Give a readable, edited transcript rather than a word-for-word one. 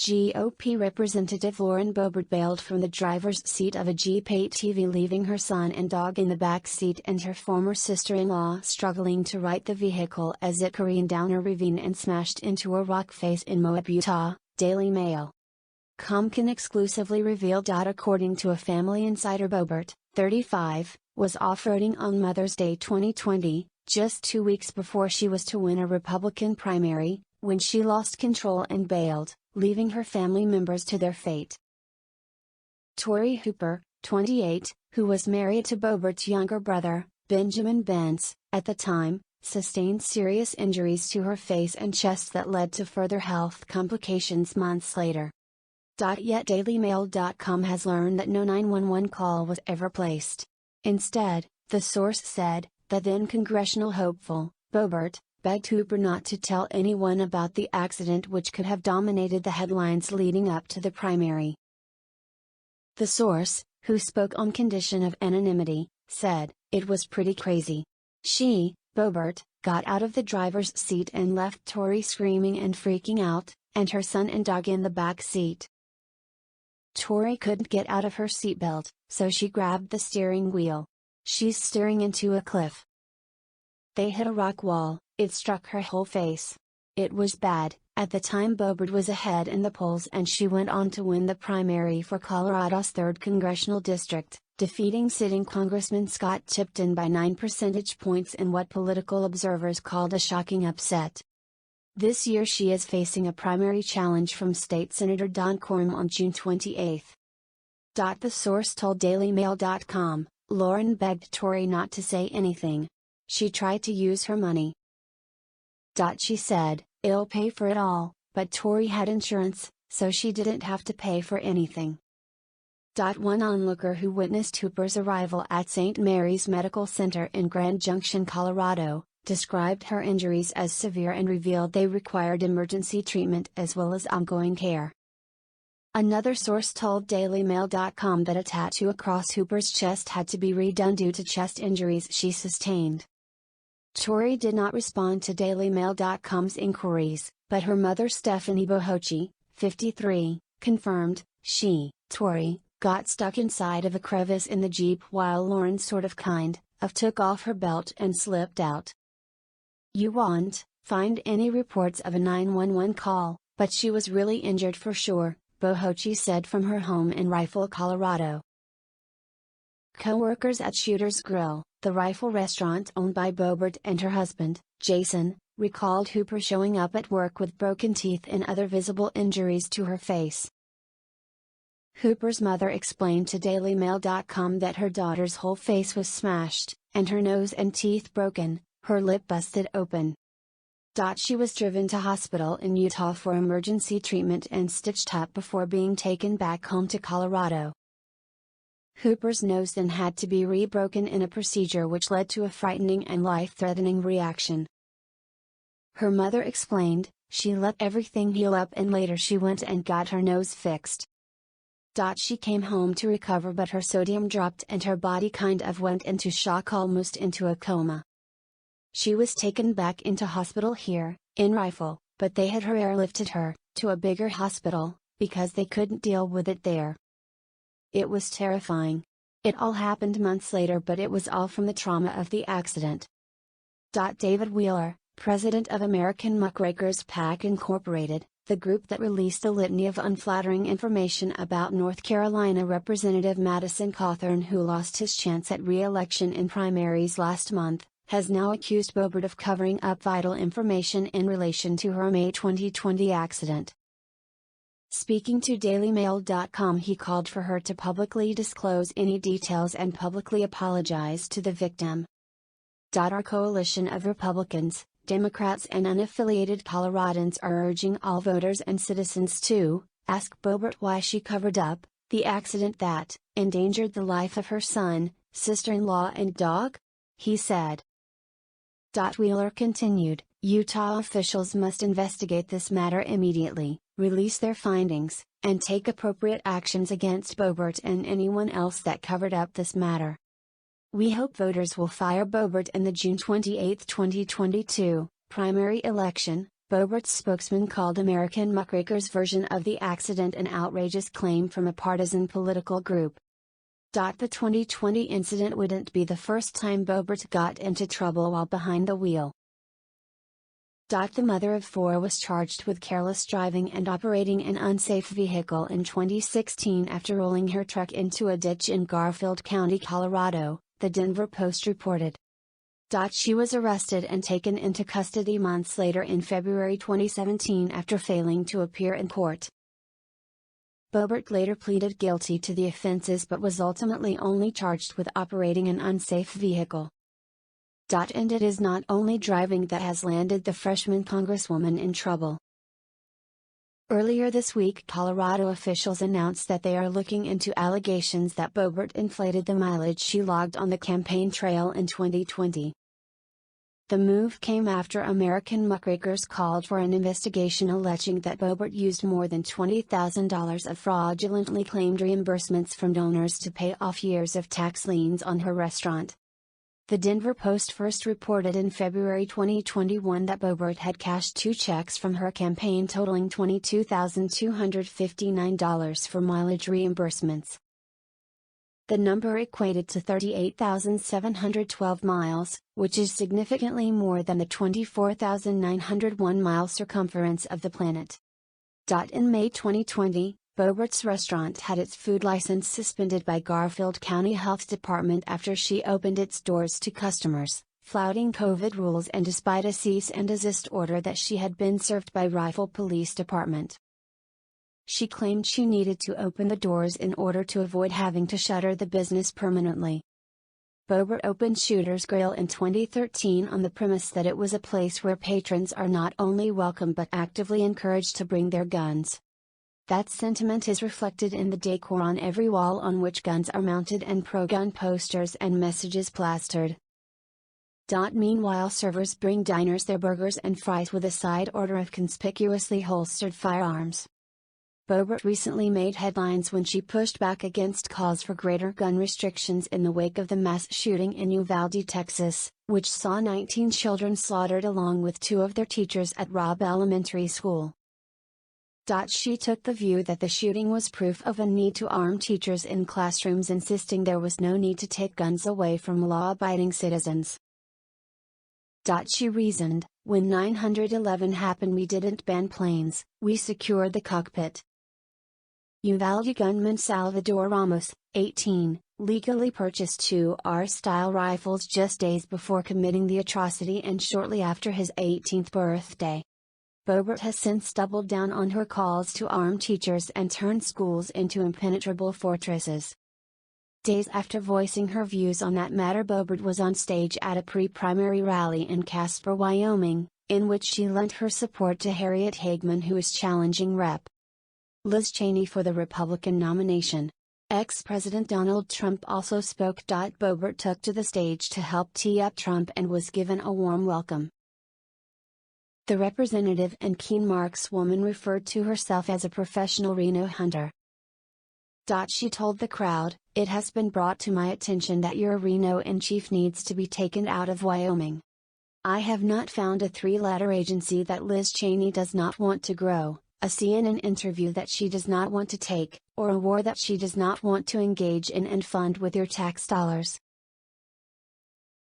GOP Representative Lauren Boebert bailed from the driver's seat of a Jeep ATV, leaving her son and dog in the back seat and her former sister-in-law struggling to right the vehicle as it careened down a ravine and smashed into a rock face in Moab, Utah, Daily Mail. Comcan exclusively revealed. According to a family insider, Boebert, 35, was off-roading on Mother's Day 2020, just 2 weeks before she was to win a Republican primary, when she lost control and bailed, leaving her family members to their fate. Tori Hooper, 28, who was married to Boebert's younger brother, Benjamin Bence, at the time, sustained serious injuries to her face and chest that led to further health complications months later. Yet DailyMail.com has learned that no 911 call was ever placed. Instead, the source said, the then congressional hopeful, Boebert, begged Hooper not to tell anyone about the accident, which could have dominated the headlines leading up to the primary. The source, who spoke on condition of anonymity, said, "It was pretty crazy. She, Boebert, got out of the driver's seat and left Tori screaming and freaking out, and her son and dog in the back seat. Tori couldn't get out of her seatbelt, so she grabbed the steering wheel. She's staring into a cliff. They hit a rock wall, it struck her whole face. It was bad." At the time, Boebert was ahead in the polls and she went on to win the primary for Colorado's 3rd congressional district, defeating sitting Congressman Scott Tipton by 9 percentage points in what political observers called a shocking upset. This year she is facing a primary challenge from State Senator Don Quorum on June 28. The source told DailyMail.com, Lauren begged Tori not to say anything. She tried to use her money. She said, "I'll pay for it all," but Tori had insurance, so she didn't have to pay for anything. One onlooker who witnessed Hooper's arrival at St. Mary's Medical Center in Grand Junction, Colorado, described her injuries as severe and revealed they required emergency treatment as well as ongoing care. Another source told DailyMail.com that a tattoo across Hooper's chest had to be redone due to chest injuries she sustained. Tori did not respond to DailyMail.com's inquiries, but her mother Stephanie Bohochi, 53, confirmed, she, Tori, got stuck inside of a crevice in the Jeep while Lauren took off her belt and slipped out. You won't find any reports of a 911 call, but she was really injured for sure, Bohochi said from her home in Rifle, Colorado. Co-workers at Shooter's Grill, the rifle restaurant owned by Boebert and her husband, Jason, recalled Hooper showing up at work with broken teeth and other visible injuries to her face. Hooper's mother explained to DailyMail.com that her daughter's whole face was smashed, and her nose and teeth broken, her lip busted open. She was driven to hospital in Utah for emergency treatment and stitched up before being taken back home to Colorado. Hooper's nose then had to be rebroken in a procedure which led to a frightening and life-threatening reaction. Her mother explained, she let everything heal up and later she went and got her nose fixed. She came home to recover, but her sodium dropped and her body kind of went into shock, almost into a coma. She was taken back into hospital here, in Rifle, but they had her airlifted her to a bigger hospital, because they couldn't deal with it there. It was terrifying. It all happened months later, but it was all from the trauma of the accident. David Wheeler, president of American Muckrakers PAC Incorporated, the group that released a litany of unflattering information about North Carolina Representative Madison Cawthorn, who lost his chance at re-election in primaries last month, has now accused Boebert of covering up vital information in relation to her May 2020 accident. Speaking to DailyMail.com, he called for her to publicly disclose any details and publicly apologize to the victim. Our coalition of Republicans, Democrats and unaffiliated Coloradans are urging all voters and citizens to ask Boebert why she covered up the accident that endangered the life of her son, sister-in-law and dog, he said. Wheeler continued, Utah officials must investigate this matter immediately, release their findings, and take appropriate actions against Boebert and anyone else that covered up this matter. We hope voters will fire Boebert in the June 28, 2022, primary election, Boebert's spokesman called American muckrakers' version of the accident an outrageous claim from a partisan political group. The 2020 incident wouldn't be the first time Boebert got into trouble while behind the wheel. The mother of four was charged with careless driving and operating an unsafe vehicle in 2016 after rolling her truck into a ditch in Garfield County, Colorado, the Denver Post reported. She was arrested and taken into custody months later in February 2017 after failing to appear in court. Boebert later pleaded guilty to the offenses but was ultimately only charged with operating an unsafe vehicle. And it is not only driving that has landed the freshman congresswoman in trouble. Earlier this week, Colorado officials announced that they are looking into allegations that Boebert inflated the mileage she logged on the campaign trail in 2020. The move came after American muckrakers called for an investigation alleging that Boebert used more than $20,000 of fraudulently claimed reimbursements from donors to pay off years of tax liens on her restaurant. The Denver Post first reported in February 2021 that Boebert had cashed two checks from her campaign totaling $22,259 for mileage reimbursements. The number equated to 38,712 miles, which is significantly more than the 24,901-mile circumference of the planet. In May 2020, Boebert's restaurant had its food license suspended by Garfield County Health Department after she opened its doors to customers, flouting COVID rules and despite a cease and desist order that she had been served by Rifle Police Department. She claimed she needed to open the doors in order to avoid having to shutter the business permanently. Boebert opened Shooter's Grill in 2013 on the premise that it was a place where patrons are not only welcome but actively encouraged to bring their guns. That sentiment is reflected in the decor on every wall on which guns are mounted and pro-gun posters and messages plastered. Meanwhile, servers bring diners their burgers and fries with a side order of conspicuously holstered firearms. Boebert recently made headlines when she pushed back against calls for greater gun restrictions in the wake of the mass shooting in Uvalde, Texas, which saw 19 children slaughtered along with two of their teachers at Robb Elementary School. She took the view that the shooting was proof of a need to arm teachers in classrooms, insisting there was no need to take guns away from law-abiding citizens. She reasoned, when 9/11 happened we didn't ban planes, we secured the cockpit. Uvalde gunman Salvador Ramos, 18, legally purchased two R-style rifles just days before committing the atrocity and shortly after his 18th birthday. Boebert has since doubled down on her calls to arm teachers and turn schools into impenetrable fortresses. Days after voicing her views on that matter, Boebert was on stage at a pre-primary rally in Casper, Wyoming, in which she lent her support to Harriet Hageman, who is challenging Rep. Liz Cheney for the Republican nomination. Ex-President Donald Trump also spoke. Boebert took to the stage to help tee up Trump and was given a warm welcome. The representative and keen markswoman referred to herself as a professional rhino hunter. She told the crowd, "It has been brought to my attention that your rhino-in-chief needs to be taken out of Wyoming. I have not found a three-letter agency that Liz Cheney does not want to grow, a CNN interview that she does not want to take, or a war that she does not want to engage in and fund with your tax dollars.